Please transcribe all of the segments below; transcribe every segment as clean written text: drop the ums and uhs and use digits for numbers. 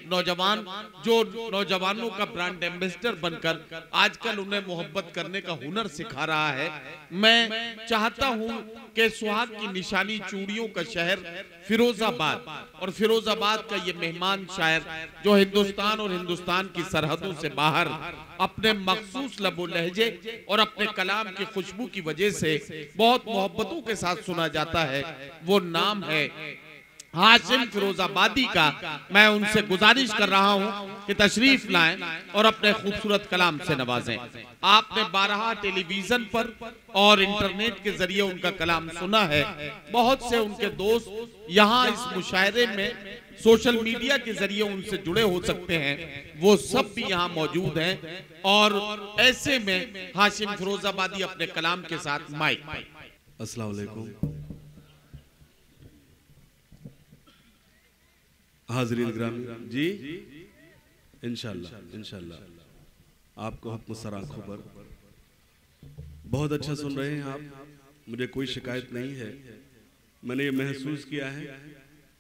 नौजवान जो नौजवानों का ब्रांड एम्बेसडर बनकर आजकल उन्हें मोहब्बत करने का हुनर सिखा रहा है। मैं चाहता हूं कि सुहाग की निशानी चूड़ियों का शहर फिरोजाबाद और फिरोजाबाद का ये मेहमान शायर जो हिंदुस्तान और हिंदुस्तान की सरहदों से बाहर अपने मखसूस लबो लहजे और अपने कलाम की खुशबू की वजह से बहुत मोहब्बतों के साथ सुना जाता है, वो नाम है हाशिम फिरोजाबादी का। मैं उनसे गुजारिश कर रहा हूं कि तशरीफ लाएं और अपने खूबसूरत कलाम से नवाजें। आपने 12 टेलीविजन पर और इंटरनेट के जरिए उनका कलाम सुना है। बहुत से उनके दोस्त यहाँ इस मुशायरे में सोशल मीडिया के जरिए उनसे जुड़े हो सकते हैं, वो सब भी यहाँ मौजूद हैं। और ऐसे में हाशिम फिरोजाबादी अपने कलाम के साथ माइक। अस्सलाम वालेकुम हाज़रीन ग्रामी जी, इंशाल्लाह आपको हुक्म सर आंखों पर बहुत अच्छा सुन रहे हैं आप, मुझे कोई शिकायत नहीं है। मैंने ये महसूस किया है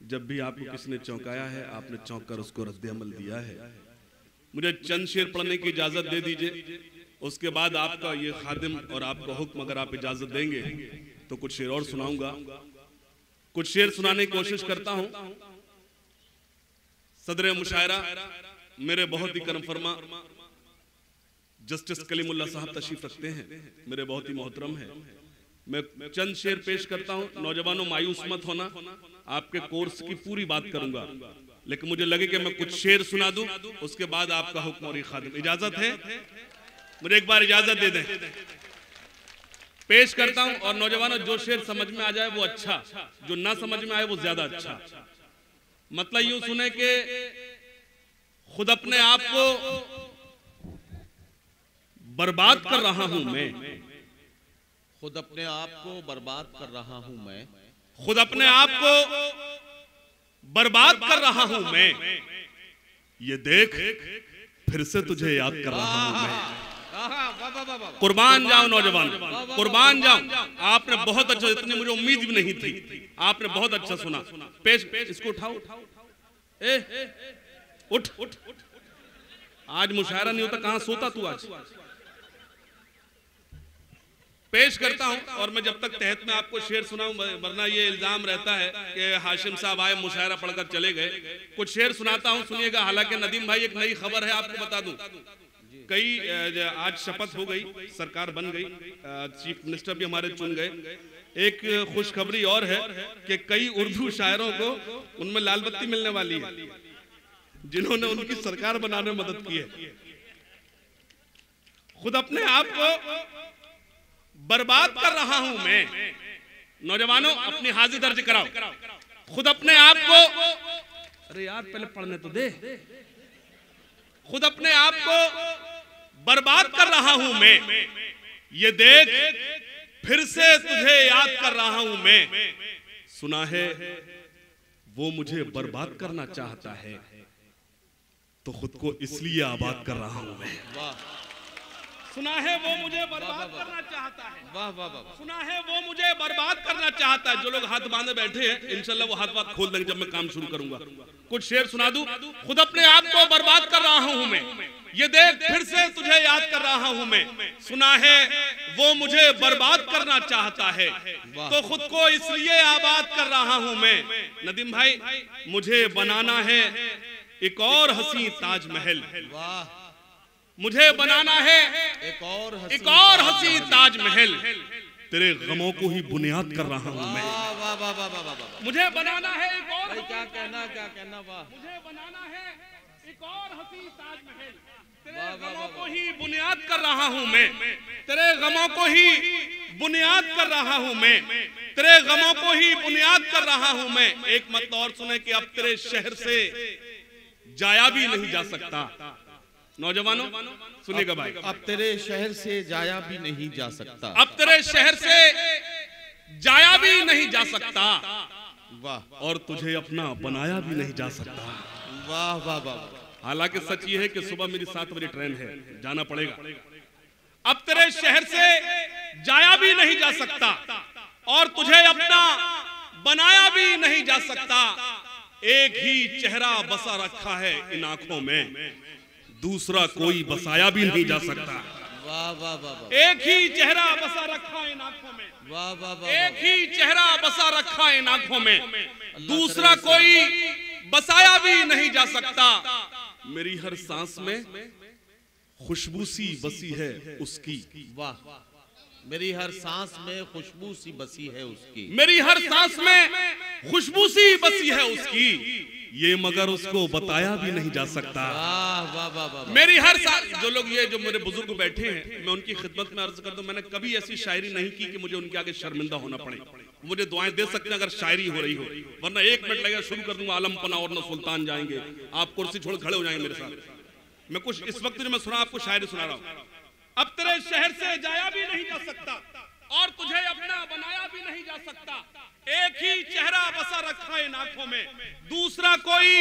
जब भी आपको किसी ने चौंकाया है, आपने चौंक कर उसको रद्द अमल दिया है। मुझे चंद शेर पढ़ने की इजाजत दे दीजिए, उसके बाद आपका ये खादिम और आपका हुक्म अगर आप इजाजत देंगे तो कुछ शेर और सुनाऊंगा। कुछ शेर सुनाने की कोशिश करता हूं। सदर मुशायरा मेरे बहुत ही करम फरमा जस्टिस कलीमुल्लाह साहब तशरीफ रखते हैं, मेरे बहुत ही मोहतरम है। मैं चंद शेर पेश करता हूं। नौजवानों मायूस मत होना, आपके कोर्स की पूरी बात करूंगा, लेकिन मुझे लगे कि मैं कुछ शेर सुना दूं, उसके बाद आपका हुक्म और खादिम। इजाजत है? मुझे एक बार इजाजत दे दें, पेश करता हूं। और नौजवानों जो शेर समझ में आ जाए वो अच्छा, जो ना समझ में आए वो ज्यादा अच्छा। मतलब यूं सुने कि खुद अपने आप को बर्बाद कर रहा हूं मैं, खुद अपने आप को बर्बाद कर रहा हूं मैं, खुद अपने आप को बर्बाद कर रहा हूं मैं, ये देख फिर से तुझे याद कर रहा हूं मैं। कुर्बान जाऊं नौजवान, कुर्बान जाऊं। आपने बहुत अच्छा, इतनी मुझे उम्मीद भी नहीं थी, आपने बहुत अच्छा सुना। पेश इसको उठाओ, उठ। आज मुशायरा नहीं होता, कहां सोता तू आज? पेश करता हूं। और मैं जब तक तहत में आपको शेर सुनाऊं, वरना ये इल्जाम रहता है कि हाशिम साहब आए मुशायरा पढ़कर चले गए। कुछ शेर सुनाता हूं, सुनिएगा। हालांकि नदीम भाई एक नई खबर है, आपको बता दूं, कई आज शपथ हो गई, सरकार बन गई, चीफ मिनिस्टर भी हमारे चुन गए। एक खुशखबरी और है कि कई उर्दू शायरों को उनमें लाल बत्ती मिलने वाली है, जिन्होंने उनकी सरकार बनाने में मदद की है। खुद अपने आप को बर्बाद कर रहा हूं मैं। नौजवानों अपनी हाजिर दर्ज कराओ। खुद अपने आप को, अरे यार पहले पढ़ने तो दे। खुद अपने आप को बर्बाद कर रहा हूं मैं, ये देख फिर से तुझे याद कर रहा हूं मैं। सुना है वो मुझे बर्बाद करना चाहता है, तो खुद को इसलिए आबाद कर रहा हूं मैं। सुना है वो मुझे बर्बाद करना चाहता है, वाह वाह वाह। सुना है वो मुझे बर्बाद करना चाहता है। जो लोग हाथ बांधे बैठे हैं, इंशाल्लाह वो हाथ खोल देंगे जब मैं काम शुरू करूंगा। कुछ शेर सुना दूं। खुद अपने आप को बर्बाद कर रहा हूं मैं, ये देख फिर से तुझे याद कर रहा हूं मैं। सुना है वो मुझे बर्बाद करना चाहता है, तो खुद को इसलिए आबाद कर रहा हूं मैं। नदीम भाई, मुझे बनाना है एक और हसी ताजमहल, मुझे बनाना है एक और हसी ताजमहल, तेरे गमों को ही बुनियाद कर रहा हूं मैं। मुझे बनाना है एक और, क्या कहना वाह, मुझे बनाना है एक और हसी ताजमहल, तेरे गमों को ही बुनियाद कर रहा हूं मैं। तेरे गमों को ही बुनियाद कर रहा हूं मैं, तेरे गमों को ही बुनियाद कर रहा हूं मैं। एक मत और सुने कि अब तेरे शहर से जाया भी नहीं जा सकता। नौजवानों सुनिएगा भाई, अब तेरे शहर से जाया भी नहीं जा सकता, अब तेरे शहर से जाया भी नहीं जा सकता, वाह। और तुझे अपना बनाया भी नहीं जा सकता, वाह वाह वाह। हालांकि सच ये है कि सुबह मेरी 7 बजे ट्रेन है, जाना पड़ेगा। अब तेरे शहर से जाया भी नहीं जा सकता और तुझे अपना बनाया भी नहीं जा सकता, एक ही चेहरा बसा रखा है इन आंखों में, दूसरा कोई बसाया भी नहीं जा सकता। वाह वाह वाह। एक ही चेहरा बसा रखा इन आंखों में, वाह वाह वाह। एक ही चेहरा बसा रखा इन आंखों में, दूसरा कोई बसाया भी नहीं जा सकता। मेरी हर सांस में खुशबू सी बसी है उसकी। वाह। मेरी हर सांस में खुशबू सी बसी है उसकी। मेरी हर सांस में खुशबू सी बसी है उसकी, ये मगर उसको बताया भी नहीं जा सकता। वाह वाह वाह वाह। मेरी हर सांस, जो लोग ये जो मेरे बुजुर्ग बैठे हैं, मैं उनकी खिदमत में अर्ज कर दूं, मैंने कभी ऐसी शायरी नहीं की कि मुझे उनके आगे शर्मिंदा होना पड़े। मुझे दुआएं दे सकते हैं अगर शायरी हो रही हो, वरना 1 मिनट लगेगा शुरू कर दूंगा आलम पना और न सुल्तान जाएंगे, आप कुर्सी छोड़ खड़े हो जाएंगे मेरे साथ। मैं कुछ इस वक्त जो मैं सुना आपको शायरी सुना रहा हूं। अब तेरे शहर से जाया भी नहीं जा सकता और तुझे अपना बनाया भी नहीं जा सकता। एक ही चेहरा बसा रखा है इन आंखों में, दूसरा कोई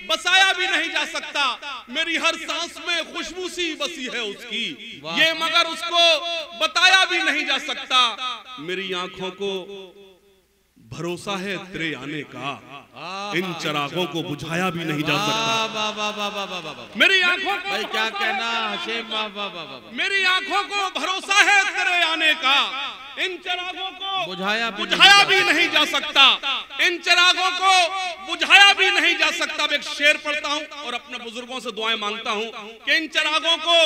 बसाया भी नहीं जा सकता। मेरी हर सांस में खुशबू सी बसी है उसकी, ये मगर उसको बताया भी नहीं जा सकता। मेरी आंखों को भरोसा है तेरे आने का, इन चिरागों को बुझाया भी नहीं जा सकता। मेरी आंखों को भाई क्या कहना हशेम। वाह वाह वाह वाह। मेरी आंखों को भरोसा है तेरे आने का, इन चिरागों को बुझाया भी नहीं जा सकता। इन चिरागों को बुझाया भी नहीं जा सकता। अब एक शेर पढ़ता हूँ और अपने बुजुर्गों से दुआएं मांगता हूँ कि इन चिरागों को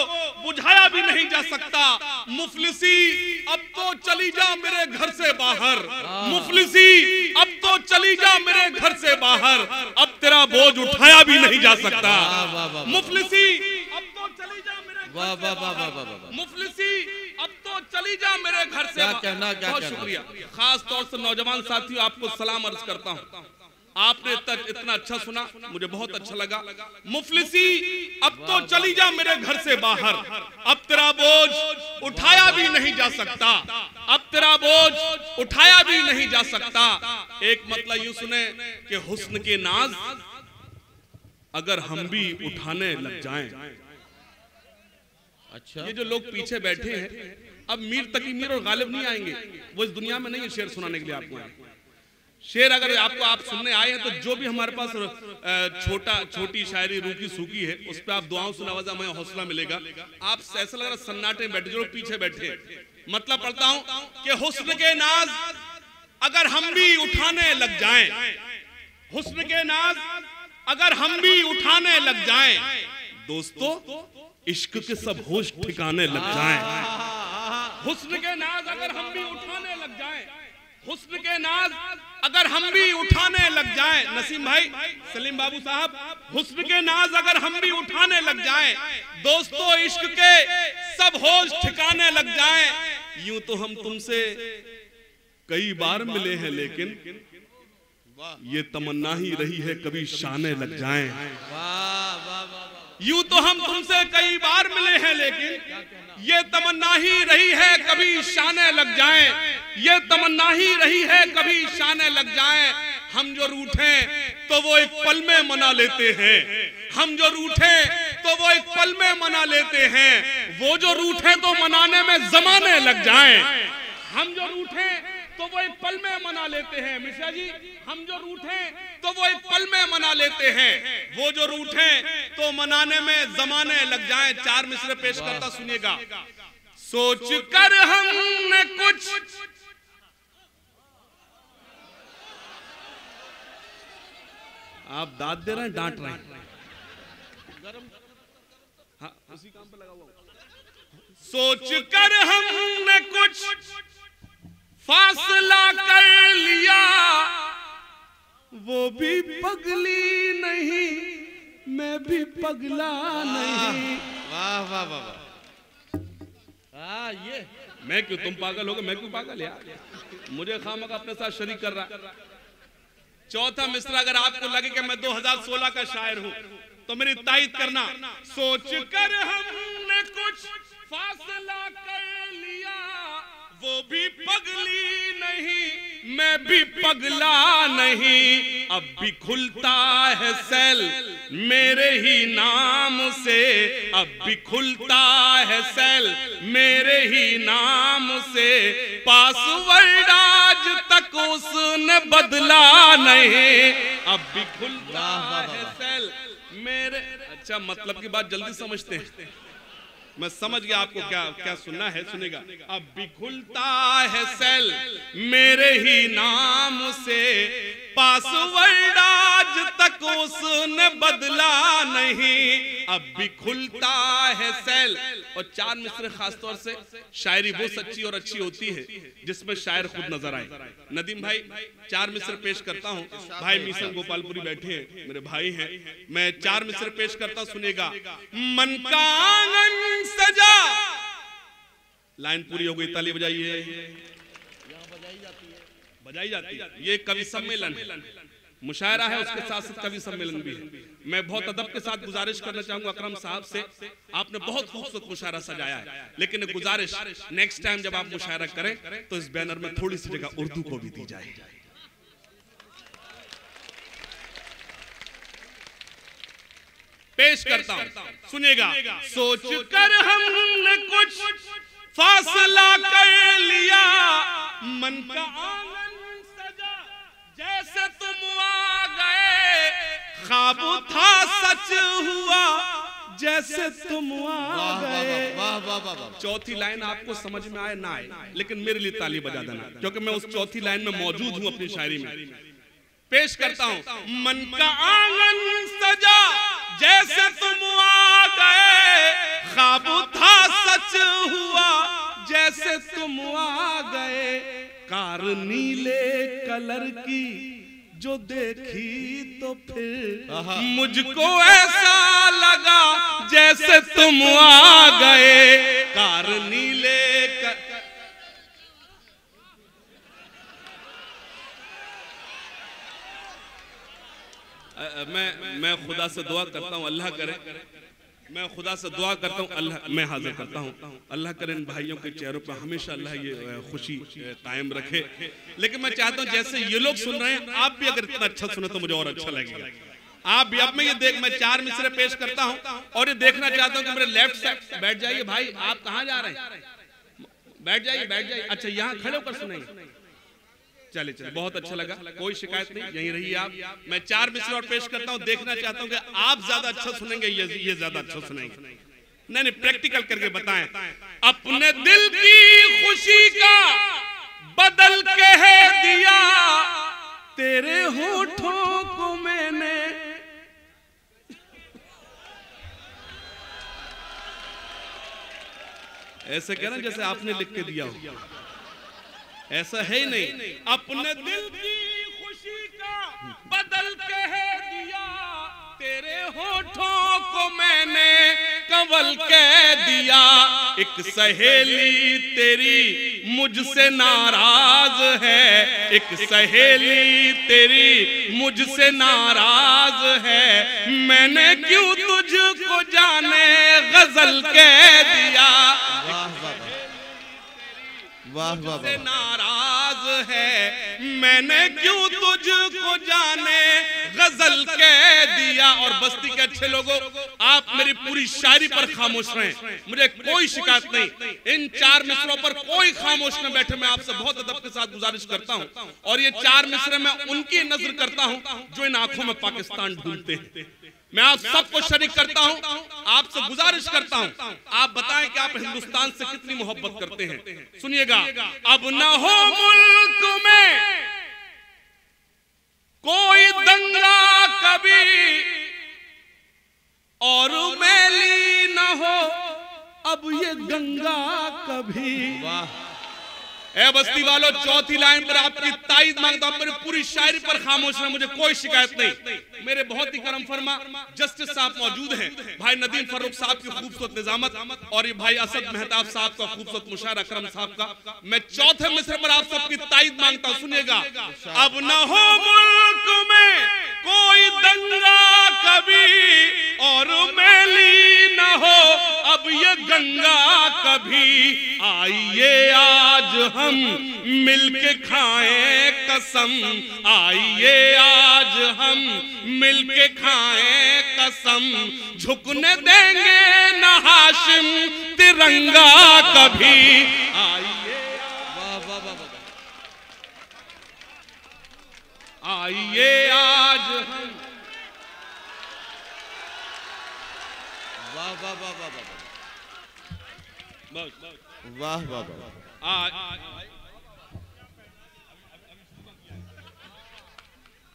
बुझाया भी नहीं जा सकता। मुफलिसी अब तो चली जा मेरे घर से बाहर, मुफलिसी अब तो चली जा मेरे घर से बाहर, अब तेरा बोझ उठाया भी नहीं जा सकता। मुफलिसी अब तो चली जा मेरे वाह वाह वाह वाह वाह। मुफलिसी अब तो चली जा मेरे घर से। क्या कहना, क्या बहुत कहना। शुक्रिया। खास तौर से नौजवान साथियों आपको सलाम अर्ज करता हूँ, आपने तक इतना अच्छा सुना, मुझे बहुत अच्छा लगा। मुफलिसी अब तो चली जा मेरे घर से बाहर, अब तेरा बोझ उठाया भी नहीं जा सकता, अब तेरा बोझ उठाया भी नहीं जा सकता। एक मतलब यूं सुने कि हुस्न के नाज अगर हम भी उठाने लग जाएं। अच्छा। ये जो लोग पीछे बैठे हैं, अब मीर तकी मीर और गालिब नहीं आएंगे, वो इस दुनिया में नहीं है शेर सुनाने के लिए आपको आए। शेर अगर आपको आप सुनने आए हैं तो जो भी हमारे पास छोटी शायरी रूखी सूखी है उस पर आप दुआओं से नवाजा, हमें हौसला मिलेगा। आप ऐसा लग रहा सन्नाटे में बैठे, जो लोग पीछे बैठे हैं। मतलब पढ़ता हूं कि हुस्न के नाज अगर हम भी उठाने लग जाएं, हुस्न के नाज अगर हम भी उठाने लग जाएं, दोस्तों इश्क के सब होश ठिकाने लग जाएं। हुस्न के नाज अगर हम भी उठाने लग जाएं, हुस्न के नाज अगर हम भी उठाने लग जाएं, नसीम भाई, सलीम बाबू साहब, हुस्न के नाज अगर हम भी उठाने लग जाएं, दोस्तों इश्क के सब होश ठिकाने लग जाएं। यूं तो हम तुमसे कई बार मिले हैं, लेकिन ये तमन्ना ही रही है कभी शाने लग जाएं। यूं तो हम तुमसे कई बार मिले हैं, लेकिन ये तमन्ना ही रही है कभी शाने लग जाएं, ये तमन्ना ही रही है कभी शाने लग जाएं। हम जो रूठे तो वो एक पल में मना लेते हैं, हम जो रूठे तो वो एक पल में मना लेते हैं, वो जो रूठे तो मनाने में जमाने लग जाएं। हम जो रूठे तो वो एक पल में मना लेते हैं, मिश्रा जी, हम जो रूठे तो वो एक पल में मना लेते हैं, वो जो रूठे तो मनाने में जमाने लग जाएं। 4 मिसरे पेश करता, सुनिएगा। सोच कर हमने कुछ आप दाद दे रहे हैं, डांट रहे हैं, हाँ उसी काम पे लगा हुआ। सोच कर हमने कुछ फासला कर लिया, वो भी पगली नहीं, मैं भी पगला नहीं। वाह वाह वाह। ये मैं क्यों, तुम पागल हो गए, मैं क्यों पागल यार, मुझे खामखा अपने साथ शरीक कर रहा है। चौथा मिसरा अगर आपको लगे कि मैं 2016 का शायर हूं तो मेरी तायद करना। सोच कर हमने कुछ फासला कर लिया, वो भी पगली नहीं, मैं भी पगला नहीं, अब भी खुलता है सेल मेरे ही नाम से, अब भी खुलता है सेल मेरे ही नाम से, पासवर्ड आज तक उसने बदला नहीं, अब भी खुलता है सेल मेरे। अच्छा, मतलब की बात जल्दी समझते हैं, मैं समझ गया आपको क्या क्या सुनना है, सुनेगा। अब भी खुलता है सेल मेरे ही नाम से, पासवर्ड आज तक उसने बदला नहीं। अब भी खुलता है सेल। और चार मिसरे खासतौर से शायरी वो सच्ची और अच्छी होती है जिसमें शायर खुद नजर आए। नदीम भाई, चार मिसरे पेश करता हूँ। भाई मिशन गोपालपुरी बैठे हैं, मेरे भाई हैं। मैं चार मिसरे पेश करता, सुनेगा। मन का आंगन सजा, लाइन पूरी हो गई, ताली बजाइए। बजाई जाती है। ये कवि सम्मेलन है, मुशायरा है, उसके साथ साथ कवि सम्मेलन भी है। मैं बहुत अदब के साथ गुजारिश करना चाहूंगा अकरम साहब से, आपने बहुत खूबसूरत मुशायरा सजाया है, लेकिन गुजारिश नेक्स्ट टाइम जब आप मुशायरा करें तो इस बैनर में थोड़ी सी जगह उर्दू को भी दी जाए। पेश करता हूं, सुनेगा। सोच कर हमने कुछ फासला कर लिया, मन का आंगन सजा जैसे तुम आ गए, ख्वाब था सच हुआ जैसे तुम आ गए। चौथी लाइन आपको समझ में आए ना आए, लेकिन मेरे लिए ताली बजा देना, क्योंकि मैं उस चौथी लाइन में मौजूद हूं अपनी शायरी में। पेश करता हूं। मन का आंगन सजा जैसे तुम आ गए, ख्वाब था सच हुआ जैसे तुम आ गए। कार नीले कलर की जो देखी तो फिर मुझको ऐसा लगा जैसे तुम आ गए। कार नीले मैं खुदा से दुआ करता हूँ, अल्लाह करे, मैं खुदा से दुआ करता हूँ, अल्लाह, मैं हाजिर करता हूँ, अल्लाह करे इन भाइयों के चेहरों पर हमेशा अल्लाह ये खुशी कायम रखे। लेकिन मैं चाहता हूँ जैसे ये लोग सुन रहे हैं, आप भी अगर इतना अच्छा सुने तो मुझे और अच्छा लगेगा। आप भी, अब मैं चार मिसरे पेश करता हूँ और ये देखना चाहता हूँ कि मेरे लेफ्ट साइड बैठ जाइए। भाई आप कहाँ जा रहे हैं? बैठ जाइए, बैठ जाइए। अच्छा, यहाँ खड़े होकर सुनेंगे। चलिए चलिए, बहुत अच्छा लगा, कोई शिकायत नहीं, यहीं रहिए आप। मैं चार मिसरे और पेश करता हूं, देखना चाहता हूं कि आप ज्यादा अच्छा सुनेंगे ये ज्यादा अच्छा सुनेंगे। नहीं नहीं, प्रैक्टिकल करके बताएं। अपने दिल की खुशी का बदल के है दिया, तेरे होठों को मैंने ऐसे कहना जैसे आपने लिख के दिया हो, ऐसा है ही नहीं। अपने दिल की खुशी का बदल के है दिया, तेरे होठों को मैंने कंवल के दिया। एक सहेली तेरी मुझसे नाराज है, एक सहेली तेरी मुझसे नाराज है, मैंने क्यों तुझको जाने गजल कह दिया। वाह वाह, नाराज है, मैंने क्यों तुझको जाने गजल कह दिया। और बस्ती के अच्छे लोगों, आप मेरी पूरी शायरी पर खामोश रहें, मुझे कोई शिकायत नहीं। इन चार मिसरों पर कोई खामोश न बैठे, मैं आपसे बहुत अदब के साथ गुजारिश करता हूं। और ये चार मिसरे मैं उनकी नजर करता हूं जो इन आंखों में पाकिस्तान ढूंढते हैं। मैं आप सबको शरीक करता हूं, आपसे गुजारिश करता हूं, आप बताएं कि आप हिंदुस्तान से कितनी मोहब्बत करते हैं। सुनिएगा। अब न हो मुल्क में कोई दंगा कभी, और मैली न हो अब ये गंगा कभी। वाह। ए बस्ती वालों, चौथी लाइन पर आपकी ताईद मांगता हूं, मेरी पूरी शायरी पर खामोश है, मुझे कोई शिकायत नहीं। मेरे बहुत ही करम फरमा जस्टिस साहब मौजूद हैं, भाई नदीम फर्रुख साहब की खूबसूरत निजामत और ये भाई असद मेहताब साहब का खूबसूरत मुशायरा अकरम साहब का। मैं चौथे मिसरे पर आप सबकी ताईद मांगता हूं, सुनिएगा। अब न हो मुल्क में कोई दंगा कभी, और मैली न हो अब ये गंगा कभी। आइए आज हम मिलके खाएं कसम, आइए आज हम मिलके खाएं कसम, झुकने देंगे न हाशिम तिरंगा कभी। आइए, आइए आज वाह वाह वाह वाह वाह वाह वाह वाह।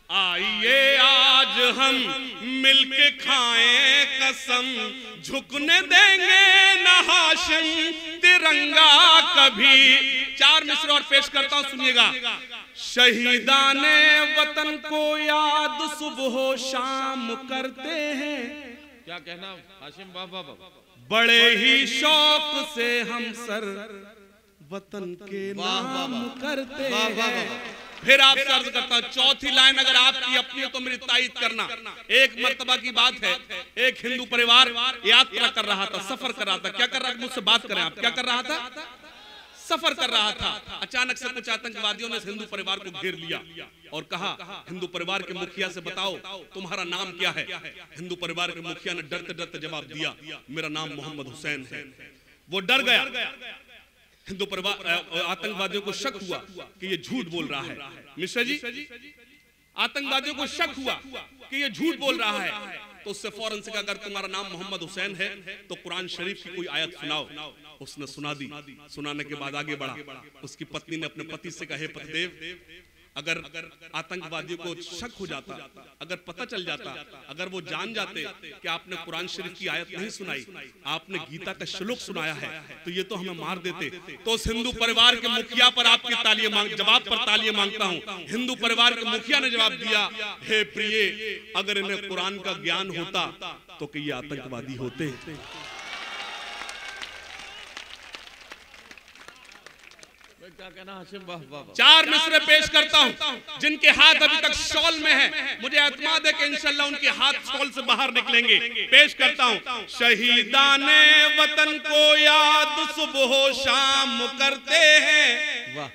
आइए आज हम मिलके खाएं कसम, झुकने देंगे न हाशिम तिरंगा कभी। 4 मिसरे और पेश करता हूं, सुनिएगा। शहीदाने वतन को याद सुबह शाम करते हैं। क्या कहना हाशिम? वाह वाह वाह। बड़े ही शौक से हम सर वतन के नाम करते हैं। फिर आप सर्ज करता हूं, चौथी लाइन अगर आपकी अपनी हो तो मेरी तायीद करना। एक मर्तबा की बात है, एक हिंदू परिवार यात्रा कर रहा था, सफर कर रहा था। क्या कर रहा था? मुझसे बात करें आप। क्या कर रहा था? सफर कर रहा था। अचानक से कुछ आतंकवादियों ने हिंदू परिवार को घेर लिया और कहा, हिंदू परिवार के मुखिया से बताओ तुम्हारा नाम क्या है। हिंदू परिवार के मुखिया ने डरते डरते जवाब दिया, मेरा नाम मोहम्मद हुसैन है। वो डर गया। हिंदू परिवार आतंकवादियों को शक हुआ कि ये झूठ बोल रहा है। मिश्रा जी, आतंकवादियों को शक हुआ कि ये झूठ बोल रहा है, तो उससे फौरन से कहा, अगर तुम्हारा नाम मोहम्मद हुसैन है तो कुरान शरीफ की कोई आयत सुनाओ। उसने सुना दी। सुनाने के बाद आगे बढ़ा। उसकी पत्नी ने अपने पति से कहा, हे पतिदेव, अगर आतंकवादियों को शक हो जाता, अगर पता चल जाता, अगर वो जान जाते कि आपने कुरान शरीफ की आयत नहीं सुनाई, आपने गीता का श्लोक सुनाया है, तो ये तो हमें मार देते। तो उस हिंदू परिवार के मुखिया पर आपकी जवाब पर तालियां मांगता हूं। हिंदू परिवार के मुखिया ने जवाब दिया, हे प्रिय, अगर इन्हें कुरान का ज्ञान होता तो कि ये आतंकवादी होते। क्या कहना हाशिम? वाह वाह। 4 मिसरे पेश करता हूं, जिनके हाथ अभी तक शॉल में है। मुझे एतमाद है कि इंशाल्लाह उनके हाथ शॉल से बाहर निकलेंगे। पेश करता हूं। शहीदाने वतन को याद सुबह शाम करते हैं। वाह।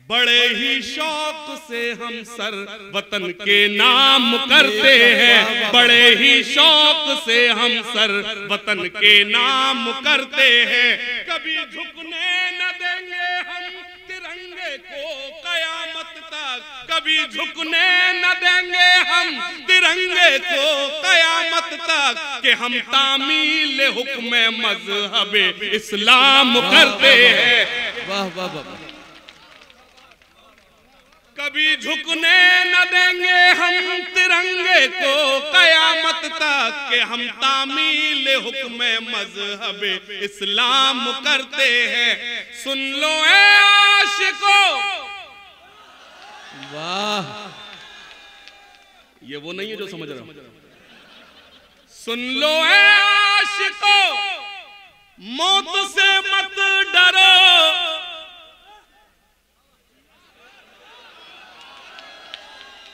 बड़े ही शौक से हम सर वतन के नाम करते हैं। बड़े ही शौक से हम सर वतन के नाम करते हैं। कभी झुकने न देंगे हम तिरंगे को कयामत तक। कभी झुकने न देंगे हम तिरंगे को कयामत तक, कि हम तामील हुक्म मजहब इस्लाम करते हैं। वाह वाह वाह। कभी झुकने न देंगे हम तिरंगे को कयामत तक, कि हम तामील हुक्म मजहब इस्लाम करते हैं। सुन लो ए आशिको। वाह। ये वो नहीं है जो समझ रहा हूं। सुन लो ए आशिको, मौत से मत डरो।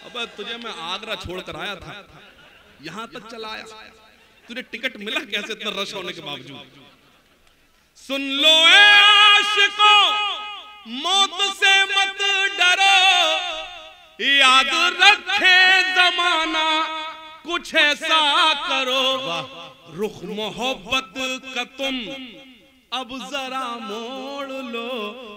अब तुझे मैं आगरा छोड़कर आया था, यहां तक चला आया, तुझे टिकट मिला कैसे इतना रश होने के बावजूद? सुन लो ए आशिको, मौत से मत डरो, याद रखे जमाना कुछ ऐसा करो। रुख मोहब्बत का तुम अब जरा मोड़ लो।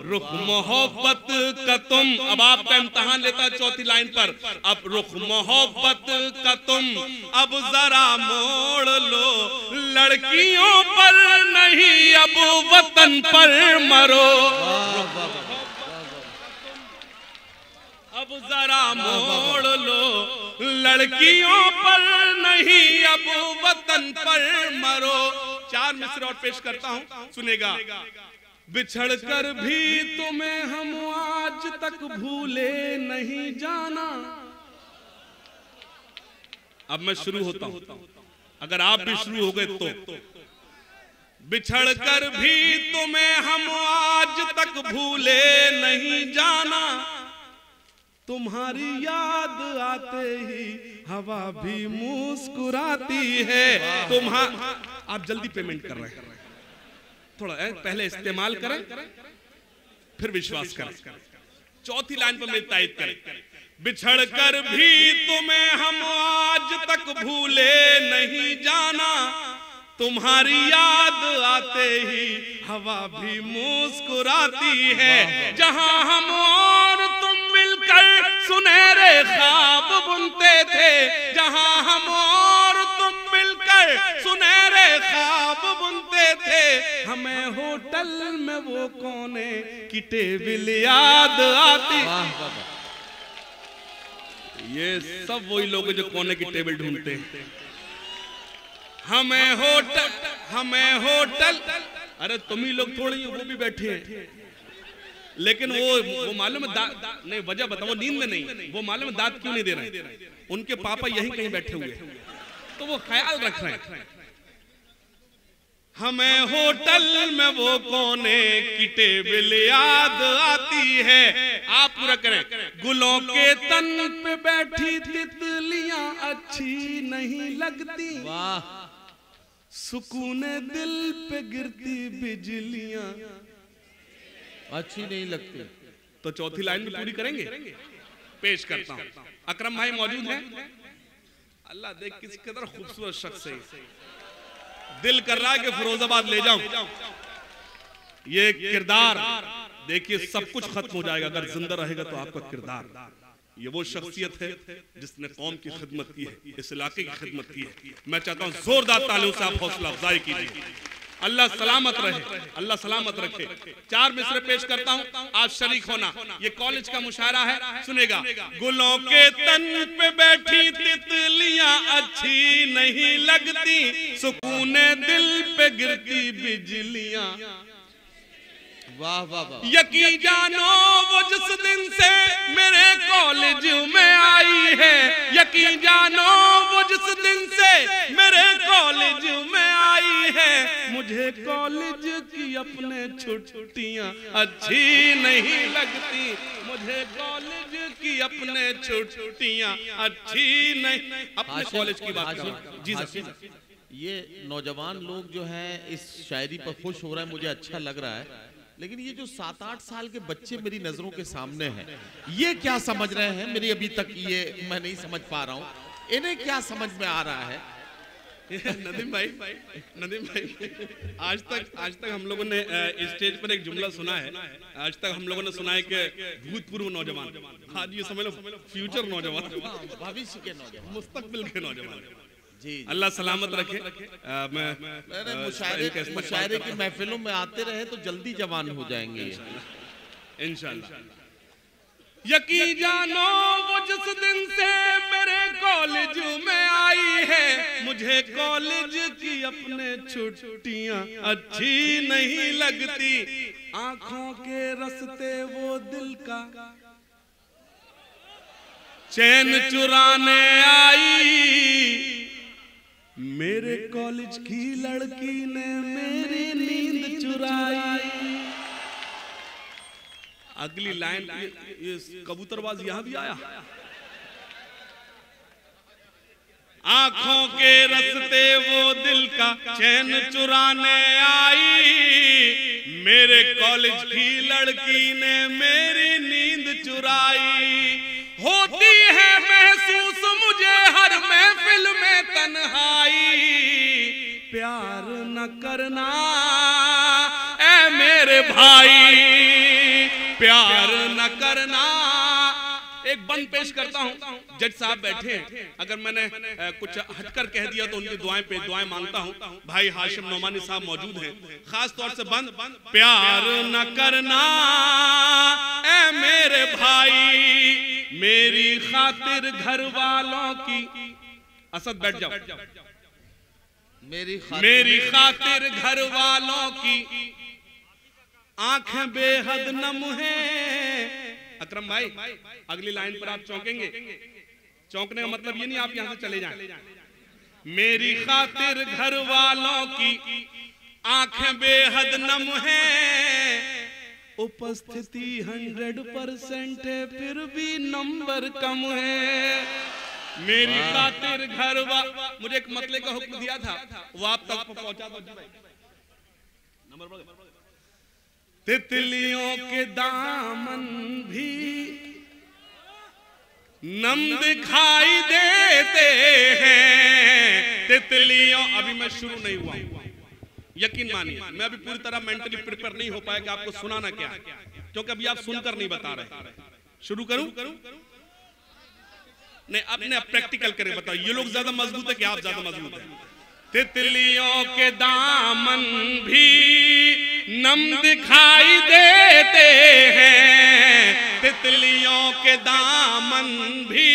रुख मोहब्बत का तुम, अब आपका इम्तहान लेता चौथी लाइन पर। अब रुख मोहब्बत का तुम अब जरा मोड़ लो। लड़कियों पर नहीं अब वतन पर मरो। अब जरा मोड़ लो, लड़कियों पर नहीं अब वतन पर मरो। 4 मिसरे और पेश करता हूं, सुनेगा। बिछड़ कर भी तुम्हें हम आज तक भूले नहीं जाना। अब मैं शुरू होता हूं, अगर आप भी शुरू हो गए तो। बिछड़ कर भी तुम्हें हम आज तक भूले नहीं जाना। तुम्हारी याद आते ही हवा भी मुस्कुराती है। आप जल्दी पेमेंट कर रहे हैं, थोड़ा पहले इस्तेमाल करें फिर विश्वास करें। चौथी लाइन पर मेरी तायीद करें। बिछड़ कर भी तुम्हें हम आज तक भूले नहीं जाना। तुम्हारी याद आते ही हवा भी मुस्कुराती है। जहां हम और तुम मिलकर सुनहरे ख्वाब बुनते थे, ख्वाब बुनते थे, हमें होटल में वो कोने की टेबल याद आती। ये सब वही लोग जो कोने की टेबल ढूंढते हैं। हमें होटल, अरे तुम ही लोग थोड़ी वो भी बैठे हैं, लेकिन वो मालूम है नहीं, वजह बताओ, नींद में नहीं, वो मालूम है दांत क्यों नहीं दे रहे, उनके पापा यहीं कहीं बैठे हुए हैं, तो वो ख्याल रख रहे हैं। हमें होटल में वो कोने की टेबल याद आती है। आप पूरा करें। गुलों के तन पे बैठी तितलियां अच्छी नहीं लगती, सुकूने दिल पे गिरती बिजलियां अच्छी नहीं लगती। तो चौथी लाइन भी पूरी करेंगे, पेश करता हूं। अकरम भाई मौजूद हैं? अल्लाह देख किस कदर खूबसूरत शख्स है, दिल कर रहा है कि फिरोजाबाद ले जाऊं। ये किरदार देखिए, सब कुछ खत्म हो जाएगा अगर जिंदा रहेगा तो आपका किरदार। ये वो शख्सियत है जिसने कौम की खिदमत की है, इस इलाके की खिदमत की है। मैं चाहता हूं जोरदार तालियों से आप हौसला अफजाई कीजिए। अल्लाह सलामत रहे, अल्लाह सलामत रखे। 4 मिसरे पेश करता हूं, आज शरीक होना। ये कॉलेज का मुशायरा है, सुनेगा। गुलों के तन पे बैठी तितलियां अच्छी नहीं लगती, सुकूने दिल पे गिरती बिजलियां। वाह वाह वाह। यकीन जानो वो जिस दिन से मेरे कॉलेज में आई है, यकीन जानो वो जिस दिन से मेरे कॉलेज में आई है, मुझे कॉलेज की अपने छुट्टियां अच्छी नहीं लगती, मुझे कॉलेज की अपने छुट्टियां अच्छी नहीं। अपने कॉलेज की बात करो जी सर। ये नौजवान लोग जो हैं इस शायरी पर खुश हो रहे हैं, मुझे अच्छा लग रहा है, लेकिन ये जो 7-8 साल के बच्चे मेरी नजरों के सामने हैं, ये क्या समझ रहे हैं, मेरी अभी तक ये मैं नहीं समझ पा रहा हूँ, इन्हें क्या समझ में आ रहा है। नदीम भाई, आज तक हम लोगों ने स्टेज पर एक जुमला सुना है, आज तक हम लोगों ने सुना है कि भूतपूर्व नौजवान, आज ये समझ लो फ्यूचर नौजवान, भविष्य के नौजवान, मुस्तकबिल के नौजवान। जी अल्लाह सलामत रखे। मुशायरे की महफिलों में आते रहे तो जल्दी जवान हो जाएंगे इंशाल्लाह। यकीन जानो वो जिस दिन से मेरे कॉलेज में आई है, मुझे कॉलेज की अपने छुट्टियां अच्छी नहीं लगती, आंखों के रस्ते वो दिल का चैन चुराने आई, मेरे कॉलेज की लड़की ने मेरी नींद चुराई। अगली लाइन ये कबूतरबाज यहां भी आया। आंखों के रस्ते वो दिल का चैन चुराने आई, मेरे कॉलेज की लड़की ने मेरी नींद चुराई। होती है महसूस मुझे हर महफिल में तन्हाई, प्यार न करना ऐ मेरे भाई, प्यार न करना। एक बंद पेश करता हूं, जज साहब बैठे हैं, अगर मैंने कुछ हटकर कह दिया तो उनकी दुआएं मांगता हूं। भाई हाशिम नोमानी साहब मौजूद हैं, खास तौर से बंद। प्यार न करना ऐ मेरे भाई, मेरी खातिर घर वालों की, असद बैठ जाओ, मेरी खातिर घर वालों की आंखें बेहद नम हैं। अकरम भाई अगली लाइन पर आप चौंकेंगे, चौंकने का मतलब ये नहीं आप यहां से चले जाएं। मेरी खातिर घर वालों की आंखें बेहद नम हैं, उपस्थिति 100% है फिर भी नंबर कम है। मेरी खातिर घर मुझे एक मतले का हुक्म दिया था, वो आप तक पहुंचा दो। तितलियों के दामन भी नम दिखाई देते हैं। तितलियों, अभी मैं शुरू नहीं हुआ, यकीन मानिए मैं अभी पूरी तरह मेंटली प्रिपेयर नहीं हो पाया कि आपको सुनाना क्या है, क्योंकि अभी आप सुनकर नहीं बता रहे। शुरू करूं? नहीं, अपने प्रैक्टिकल करें, बताओ ये लोग ज्यादा मजबूत है कि आप ज्यादा मजबूत है? तितलियों के दामन भी नम दिखाई देते हैं, तितलियों के दामन भी,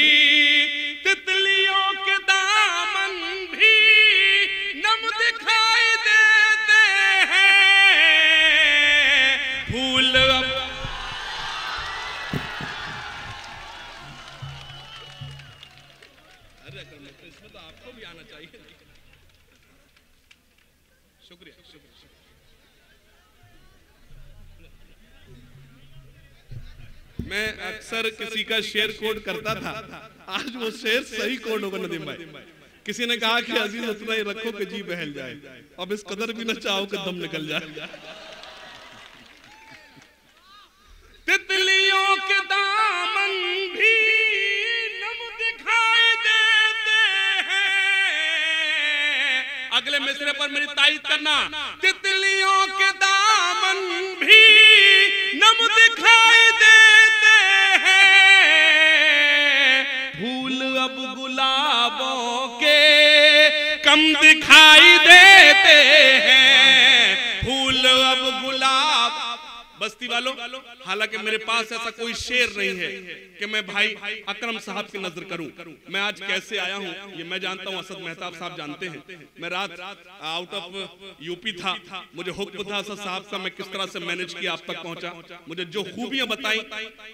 तितलियों के दामन भी नम दिखाई देते हैं। फूल अरे इसमें तो आपको भी आना चाहिए। शुक्रिया शुक्रिया। मैं अक्सर किसी का शेर कोड करता था, आज वो शेर सही कोड होगा नदीम भाई। किसी ने कहा कि अजीज उतना ही रखो कि जी बहल जाए, अब इस कदर भी न चाहो कि दम निकल जाए। तितलियों के दामन भी नम दिखाई देते हैं। अगले मिसरे पर मेरी तारीफ करना। तितलियों के दामन भी नम दिखाई देते हैं। फूल अब गुलाबों के कम दिखाई देते हैं। फूल अब गुलाब। बस्ती वालों, हालांकि मेरे पास ऐसा कोई शेर नहीं है कि मैं भाई अकरम साहब की नजर करूं। मैं आज कैसे आया हूं ये मैं जानता हूं, असद मेहताब साहब जानते हैं। मैं रात आउट ऑफ यूपी था, मुझे हुक्म था असद साहब का, मैं किस तरह से मैनेज किया आप तक पहुंचा। मुझे जो खूबियां बताई,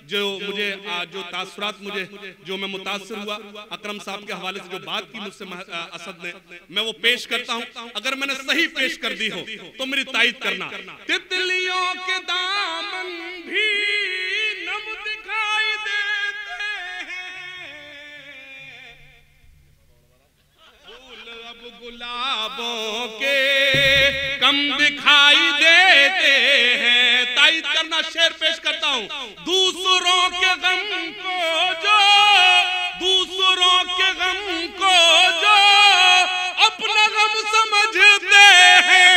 जो मुझे जो तासुरात मुझे जो मैं मुतासिर हुआ अकरम साहब के हवाले से जो बात की मुझसे असद ने, मैं वो पेश करता हूं। अगर मैंने सही पेश कर दी हो तो मेरी तारीफ करना। तितलियों के दामन भी नम दिखाई देते हैं। फूल अब गुलाबों के कम दिखाई देते हैं। तारीफ करना, शेर पेश करता हूं। दूसरों के गम को जो, दूसरों के गम को जो अपना गम समझते हैं,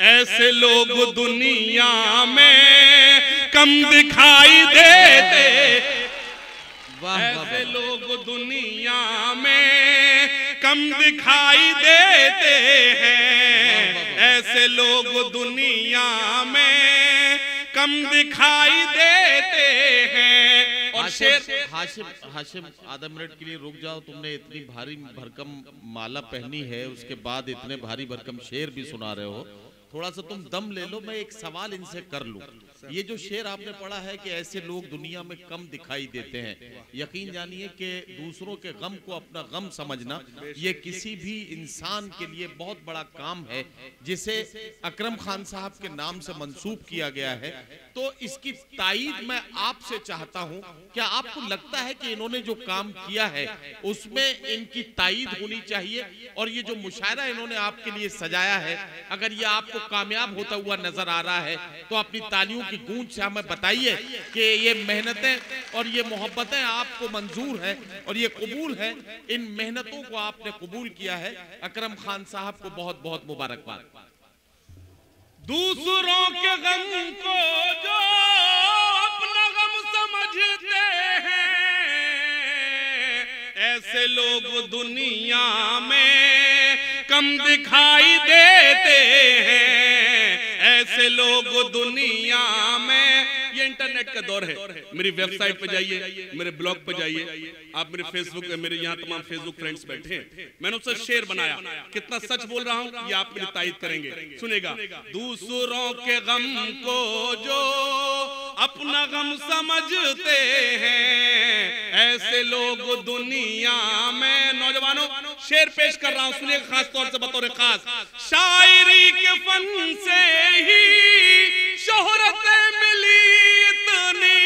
ऐसे लोग दुनिया में कम दिखाई देते। ऐसे लोग दुनिया में कम दिखाई देते हैं। ऐसे लोग दुनिया में कम दिखाई देते हैं। और शेर हाशिम आधा मिनट के लिए रुक जाओ। तुमने इतनी भारी भरकम माला पहनी है, उसके बाद इतने भारी भरकम शेर भी सुना रहे हो, थोड़ा सा तुम दम ले लो। मैं एक सवाल इनसे कर लूं। ये जो शेर आपने पढ़ा है कि ऐसे लोग दुनिया में कम दिखाई देते हैं, यकीन जानिए कि दूसरों के गम को अपना गम समझना ये किसी भी इंसान के लिए बहुत बड़ा काम है, जिसे अकरम खान साहब के नाम से मंसूब किया गया है। तो इसकी ताईद मैं आपसे चाहता हूं। क्या आपको लगता है कि इन्होंने जो काम किया है उसमें इनकी ताईद होनी चाहिए? और ये जो मुशायरा इन्होंने आपके लिए सजाया है, अगर ये आपको कामयाब होता हुआ नजर आ रहा है तो अपनी तालियों की गूंज से हमें बताइए कि ये मेहनतें और ये मोहब्बतें आपको मंजूर है और ये कबूल है। इन मेहनतों को आपने कबूल किया है। अकरम खान साहब को बहुत बहुत मुबारकबाद। दूसरों के गम को जो अपना गम समझते हैं, ऐसे लोग दुनिया में कम दिखाई देते हैं। ऐसे लोग दुनिया में, ये इंटरनेट का दौर है। मेरी वेबसाइट पे जाइए, मेरे ब्लॉग पे जाइए, आप मेरे फेसबुक पे, मेरे यहाँ तमाम फेसबुक फ्रेंड्स बैठे हैं। मैंने उससे शेर बनाया, कितना सच बोल रहा हूँ ये आप मेरी तारीफ करेंगे। सुनेगा। दूसरों के गम को जो अपना गम समझते हैं, ऐसे लोग दुनिया में। नौजवानों, शेर पेश कर रहा हूं, सुनिए खास तौर से बतौर खास। शायरी के फन से ही शोहरत मिली इतनी,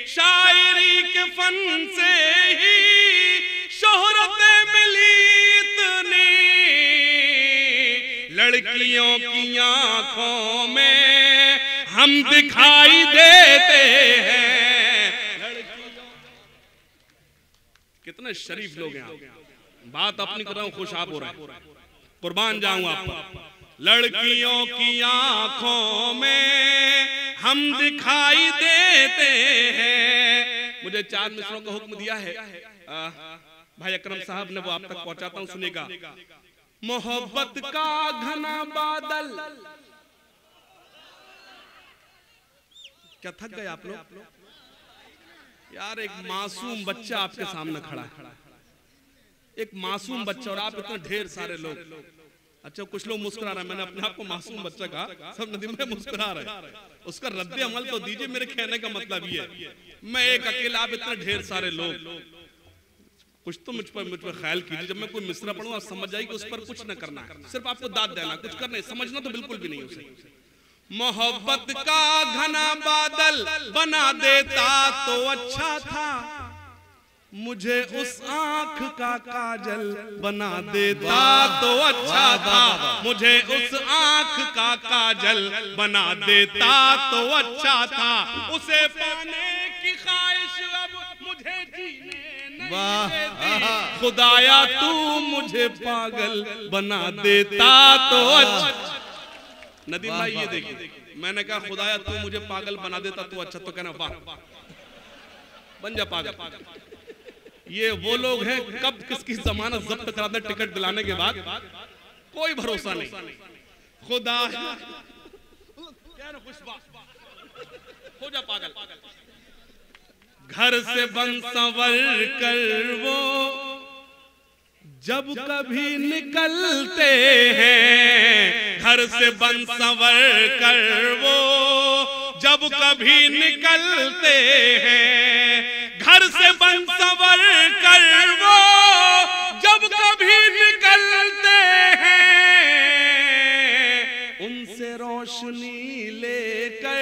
शायरी के फन से ही शोहरत मिली इतनी। लड़कियों की आंखों में हम दिखाई देते हैं। कितने शरीफ लोग हैं। बात अपनी कर रहा हूं, खुश आप हो रहा है, कुर्बान जाऊं आप पर। लड़कियों की आंखों में हम दिखाई देते हैं। मुझे 4 मिसरों का हुक्म दिया है। भाई अकरम साहब ने वो आप तक पहुंचाता हूं, सुनिएगा। मोहब्बत का घना बादल, क्या थक गए आप लोग यार? एक मासूम बच्चा आपके सामने खड़ा है, एक मासूम बच्चा, और आप इतने ढेर सारे लोग। अच्छा कुछ लोग मुस्कुरा रहे हैं, मैंने अपने आप को मासूम बच्चा कहा, सब नदी में मुस्कुरा रहे हैं, उसका रद्द अमल तो दीजिए। मेरे कहने का मतलब ये है, मैं एक अकेला, आप इतने ढेर सारे लोग, कुछ तो मुझ पर ख्याल कीजिए। जब मैं कोई मिसरा पढ़ूं आप समझ जाइए कि उस पर कुछ न करना है, सिर्फ आपको दाद देना, कुछ करना, समझना तो बिल्कुल भी नहीं उसे। मोहब्बत का घना बादल बना देता तो अच्छा था, मुझे उस आंख का काजल बना देता तो अच्छा था, मुझे उस आंख का काजल बना देता तो अच्छा था, उसे पाने की ख्वाहिश अब मुझे जीने नहीं देती, खुदाया तू मुझे पागल बना देता तो अच्छा। नदीम भाई ये देखिए, मैंने कहा खुदाया तू मुझे पागल बना देता तो अच्छा, तो कहना वाह बन जा पागल। ये वो लोग हैं कब किसकी जमानत जब्त करा दे टिकट दिलाने के बाद, कोई भरोसा नहीं। खुदा हो जा पागल। घर से बन संवर कर वो जब कभी निकलते हैं, घर से बन संवर कर वो जब कभी निकलते हैं, घर से बन संवर कर वो जब कभी निकलते हैं, उनसे रोशनी लेकर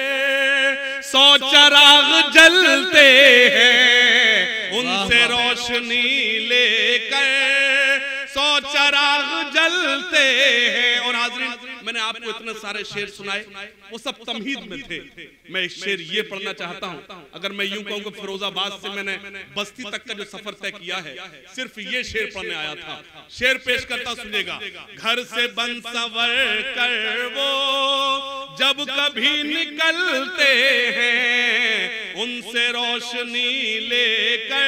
100 चिराग जलते हैं, उनसे रोशनी लेकर 100 चिराग जलते हैं। और हाज़रीन, मैंने आपको इतने सारे शेर सुनाए, वो सब तमहीद में थे। मैं एक शेर ये पढ़ना चाहता हूँ। अगर मैं यूं कहूँ कि फिरोजाबाद से मैंने बस्ती तक का जो सफर तय किया है, सिर्फ ये शेर पढ़ने आया था। शेर पेश करता सुनेगा। घर से बन संवर कर वो जब कभी निकलते हैं, उनसे रोशनी लेकर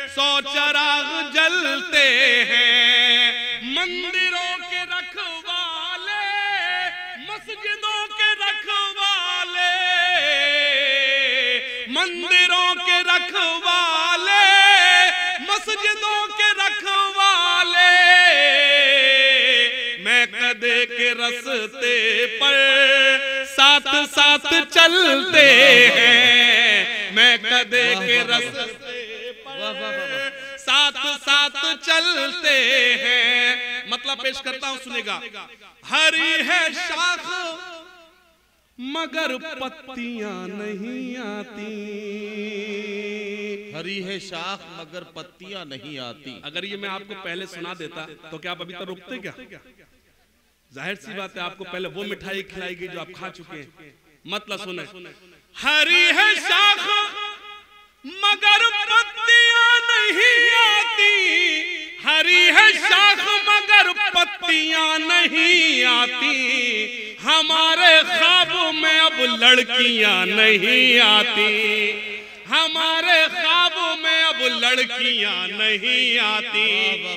100 चिराग जलते हैं। मंदिरों के रखवाले, मस्जिदों के रखवाले, मंदिरों के रखवाले, मस्जिदों के रखवाले, मैं कदे के रस्ते पर साथ साथ चलते हैं, मैं कदे के रस्ते साथ साथ चलते हैं। मतलब पेश करता हूं, सुनेगा। हरी है शाख मगर पत्तियां नहीं आती, हरी है शाख मगर पत्तियां नहीं आती। अगर ये मैं आपको पहले सुना देता तो क्या आप अभी तक रुकते क्या? जाहिर सी बात है, आपको पहले वो मिठाई खिलाई गई जो आप खा चुके हैं। मतलब सुने। हरी है शाख मगर पत्तियां नहीं आती, हरी है शाख मगर पत्तियां नहीं आती, हमारे ख्वाबों में अब लड़कियां नहीं आती, हमारे ख्वाबों में अब लड़कियां नहीं आती।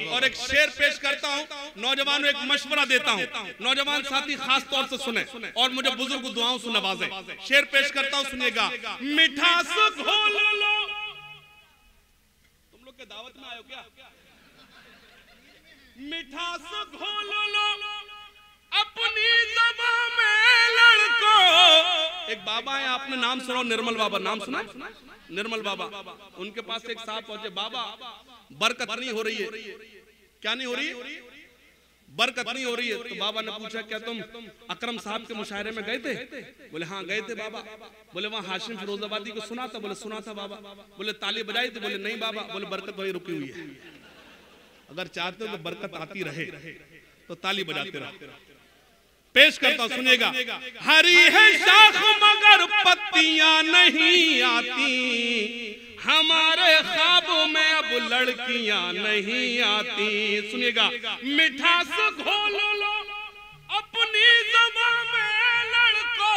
और एक शेर पेश करता हूं, नौजवानों एक मशवरा देता हूं, नौजवान साथी खास तौर से सुने और मुझे बुजुर्ग दुआओं से नवाजे। शेर पेश करता हूं, सुनिएगा। मिठास घोल लो, तुम लोग के दावत में आयो क्या? मिठास घोल लो अपनी ज़बान में लड़को। एक बाबा है, आपने नाम सुना, निर्मल बाबा, नाम सुना? निर्मल बाबा, उनके पास एक साहब पहुंचे। बाबा बरकत नहीं हो रही है। क्या नहीं हो रही? बरकत नहीं हो रही है। तो बाबा ने पूछा, क्या तुम अकरम साहब के मुशायरे में गए थे? बोले हाँ गए थे बाबा। बोले वहां हाशिम फिरोजाबादी को सुना था? बोले सुना था बाबा। बोले ताली बजाई थी? बोले नहीं बाबा। बोले बरकत वही रुकी हुई है, अगर चाहते हो तो बरकत आती रहे तो ताली बजाते रहो। पेश करता हूं, सुनिएगा। हरी है शाख मगर पत्तियां नहीं आती, हमारे ख्वाबों में अब लड़कियां नहीं आती। सुनिएगा। मिठास घोल लो अपनी ज़बान में लड़को,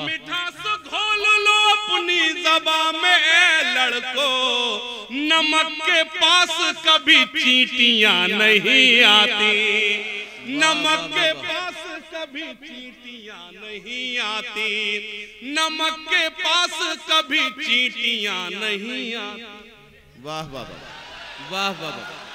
मिठास घोल लो अपनी ज़बान में लड़को, नमक के के पास कभी चींटियां नहीं आती, नमक के पास कभी चींटियां नहीं आती, नमक के पास कभी चींटियां नहीं आती। वाह वाह वाह वाह वाह वाह।